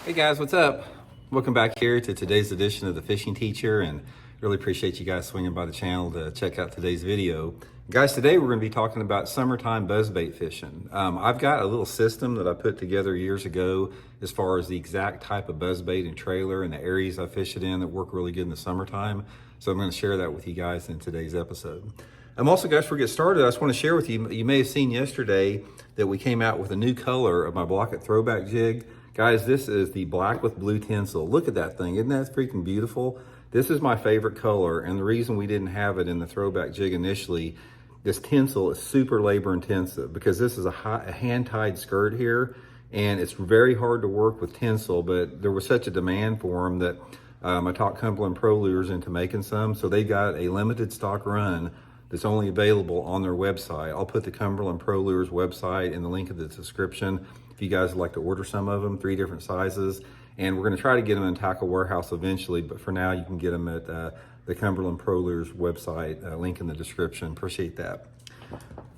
Hey guys, what's up? Welcome back here to today's edition of the Fishing Teacher, and really appreciate you guys swinging by the channel to check out today's video. Guys, today we're going to be talking about summertime buzzbait fishing. I've got a little system that I put together years ago as far as the exact type of buzzbait and trailer and the areas I fish it in that work really good in the summertime. So I'm going to share that with you guys in today's episode. Also, guys, before we get started, I just want to share with you, you may have seen yesterday that we came out with a new color of my Blaukat Throwback jig. Guys, this is the black with blue tinsel. Look at that thing. Isn't that freaking beautiful? This is my favorite color, and the reason we didn't have it in the Throwback jig initially, this tinsel is super labor intensive because this is a hand-tied skirt here, and it's very hard to work with tinsel, but there was such a demand for them that I talked Cumberland Pro Lures into making some, so they got a limited stock run that's only available on their website. I'll put the Cumberland Pro Lures website in the link in the description if you guys would like to order some of them, 3 different sizes. And we're gonna try to get them in Tackle Warehouse eventually, but for now you can get them at the Cumberland Pro Lures website, link in the description. Appreciate that.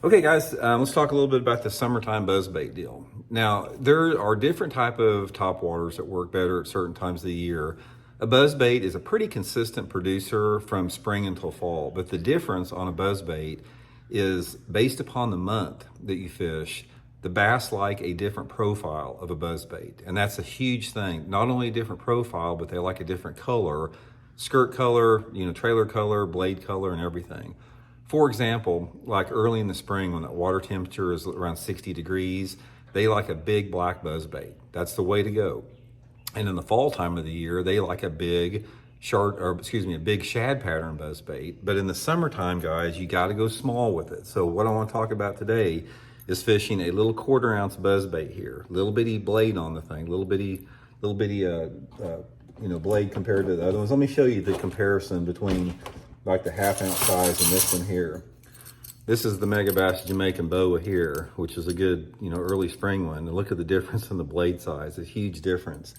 Okay guys, let's talk a little bit about the summertime buzzbait deal. Now, there are different type of topwaters that work better at certain times of the year. A buzzbait is a pretty consistent producer from spring until fall, but the difference on a buzzbait is based upon the month that you fish. The bass like a different profile of a buzzbait, and that's a huge thing. Not only a different profile, but they like a different color, skirt color, trailer color, blade color, and everything. For example, like early in the spring when the water temperature is around 60 degrees, they like a big black buzzbait. That's the way to go. And in the fall time of the year, they like a big a big shad pattern buzzbait. But in the summertime, guys, you got to go small with it. So what I want to talk about today is fishing a little 1/4 ounce buzzbait here. Little bitty blade on the thing, little bitty blade compared to the other ones. Let me show you the comparison between like the 1/2 ounce size and this one here. This is the Megabass Jamaican Boa here, which is a good, early spring one. And look at the difference in the blade size, a huge difference.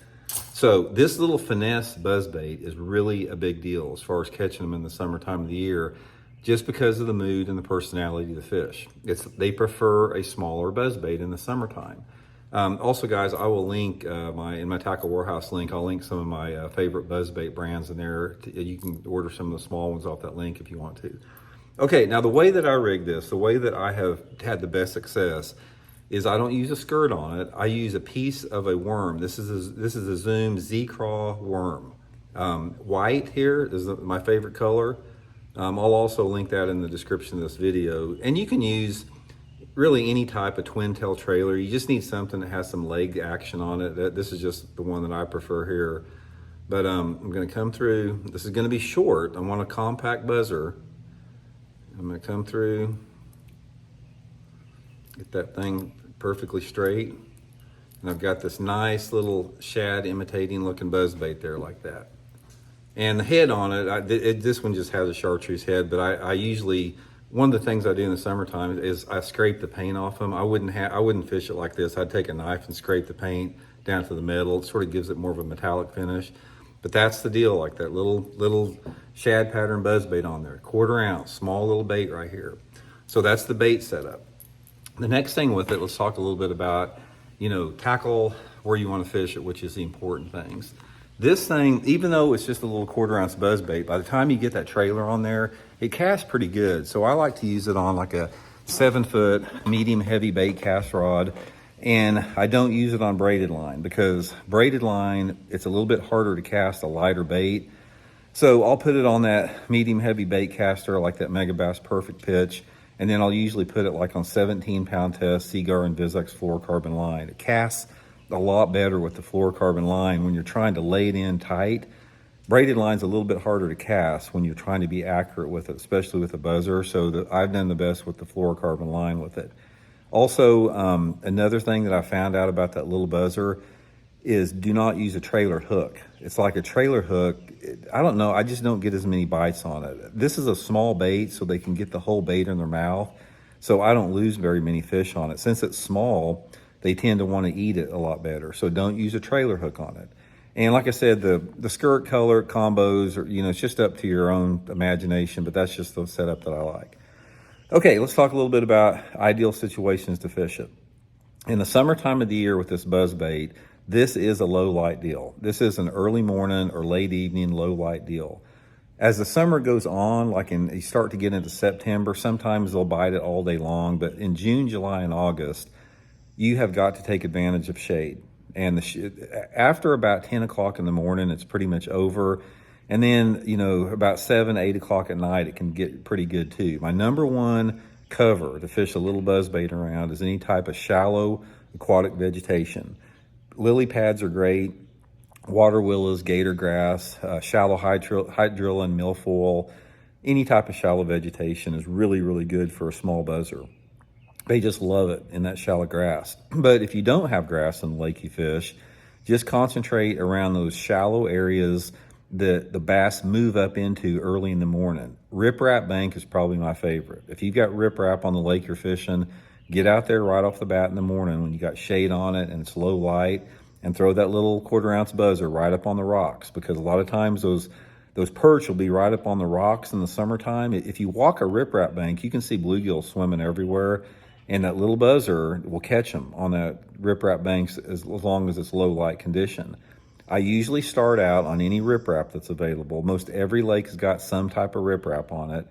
So this little finesse buzzbait is really a big deal as far as catching them in the summertime of the year, just because of the mood and the personality of the fish. They prefer a smaller buzzbait in the summertime. Also, guys, I will link in my Tackle Warehouse link, I'll link some of my favorite buzzbait brands in there. You can order some of the small ones off that link if you want to. Okay, now the way that I rig this, the way that I have had the best success is I don't use a skirt on it. I use a piece of a worm. This is a Zoom Z-Craw worm. White here is my favorite color. I'll also link that in the description of this video. And you can use really any type of twin tail trailer. You just need something that has some leg action on it. This is just the one that I prefer here. But I'm gonna come through. This is gonna be short. I want a compact buzzer. I'm gonna come through, get that thing perfectly straight. And I've got this nice little shad imitating looking buzzbait there like that. And the head on it, this one just has a chartreuse head, but I usually, one of the things I do in the summertime is I scrape the paint off them. I wouldn't fish it like this. I'd take a knife and scrape the paint down to the metal. It sort of gives it more of a metallic finish. But that's the deal, like that little shad pattern buzzbait on there, 1/4 ounce, small little bait right here. So that's the bait setup. The next thing with it, let's talk a little bit about, tackle where you want to fish it, which is the important things. This thing, even though it's just a little 1/4 ounce buzzbait, by the time you get that trailer on there, it casts pretty good. So I like to use it on like a 7-foot medium heavy bait cast rod. And I don't use it on braided line because braided line, it's a little bit harder to cast a lighter bait. So I'll put it on that medium heavy bait caster like that Megabass Perfect Pitch. And then I'll usually put it like on 17-pound test Seaguar and Vizex fluorocarbon line. It casts a lot better with the fluorocarbon line when you're trying to lay it in tight. Braided line's a little bit harder to cast when you're trying to be accurate with it, especially with a buzzer. So I've done the best with the fluorocarbon line with it. Also, another thing that I found out about that little buzzer is do not use a trailer hook. It's like a trailer hook. I don't know, I just don't get as many bites on it. This is a small bait, so they can get the whole bait in their mouth. So I don't lose very many fish on it. Since it's small, they tend to want to eat it a lot better. So don't use a trailer hook on it. And like I said, the skirt color combos, it's just up to your own imagination, but that's just the setup that I like. Okay, let's talk a little bit about ideal situations to fish it. In the summertime of the year with this buzzbait, this is a low light deal. This is an early morning or late evening low light deal. As the summer goes on, you start to get into September, sometimes they'll bite it all day long, but in June, July, and August, you have got to take advantage of shade. And after about 10 o'clock in the morning, it's pretty much over. And then, about 7, 8 o'clock at night, it can get pretty good too. My number one cover to fish a little buzzbait around is any type of shallow aquatic vegetation. Lily pads are great, water willows, gator grass, shallow hydrilla and milfoil. Any type of shallow vegetation is really, really good for a small buzzer. They just love it in that shallow grass. But if you don't have grass in the lake you fish, just concentrate around those shallow areas that the bass move up into early in the morning. Riprap bank is probably my favorite. If you've got riprap on the lake you're fishing, get out there right off the bat in the morning when you got shade on it and it's low light, and throw that little 1/4 ounce buzzer right up on the rocks, because a lot of times those perch will be right up on the rocks in the summertime. If you walk a riprap bank, you can see bluegills swimming everywhere, and that little buzzer will catch them on that riprap banks as long as it's low light condition. I usually start out on any riprap that's available. Most every lake has got some type of riprap on it.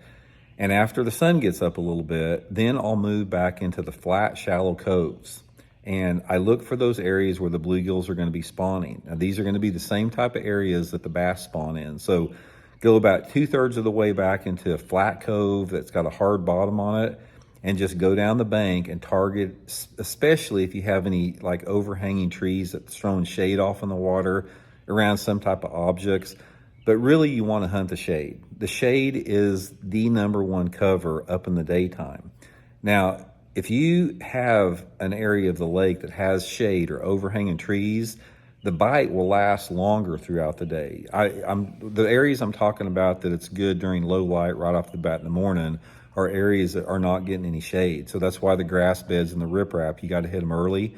And after the sun gets up a little bit, then I'll move back into the flat, shallow coves. And I look for those areas where the bluegills are going to be spawning. Now, these are going to be the same type of areas that the bass spawn in. So go about 2/3 of the way back into a flat cove that's got a hard bottom on it, and just go down the bank and target, especially if you have any overhanging trees that's throwing shade off in the water around some type of objects. But really, you want to hunt the shade. The shade is the number one cover up in the daytime. Now, if you have an area of the lake that has shade or overhanging trees, the bite will last longer throughout the day. The areas I'm talking about that it's good during low light right off the bat in the morning are areas that are not getting any shade. So that's why the grass beds and the riprap, you got to hit them early.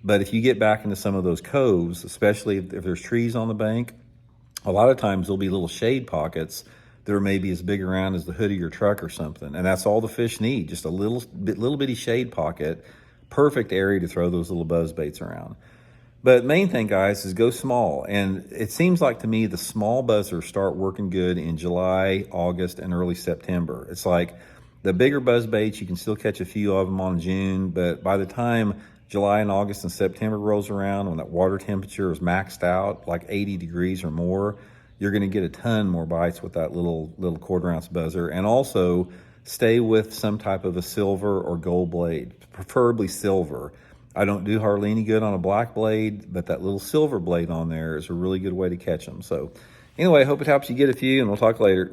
But if you get back into some of those coves, especially if there's trees on the bank, a lot of times there'll be little shade pockets that are maybe as big around as the hood of your truck or something. And that's all the fish need, just a little bitty shade pocket, perfect area to throw those little buzz baits around. But main thing, guys, is go small. And it seems like to me the small buzzers start working good in July, August, and early September. It's like the bigger buzz baits, you can still catch a few of them on June, but by the time July and August and September rolls around, when that water temperature is maxed out, like 80 degrees or more, you're going to get a ton more bites with that little 1/4 ounce buzzer. And also stay with some type of a silver or gold blade, preferably silver. I don't do hardly any good on a black blade, but that little silver blade on there is a really good way to catch them. So anyway, I hope it helps you get a few, and we'll talk later.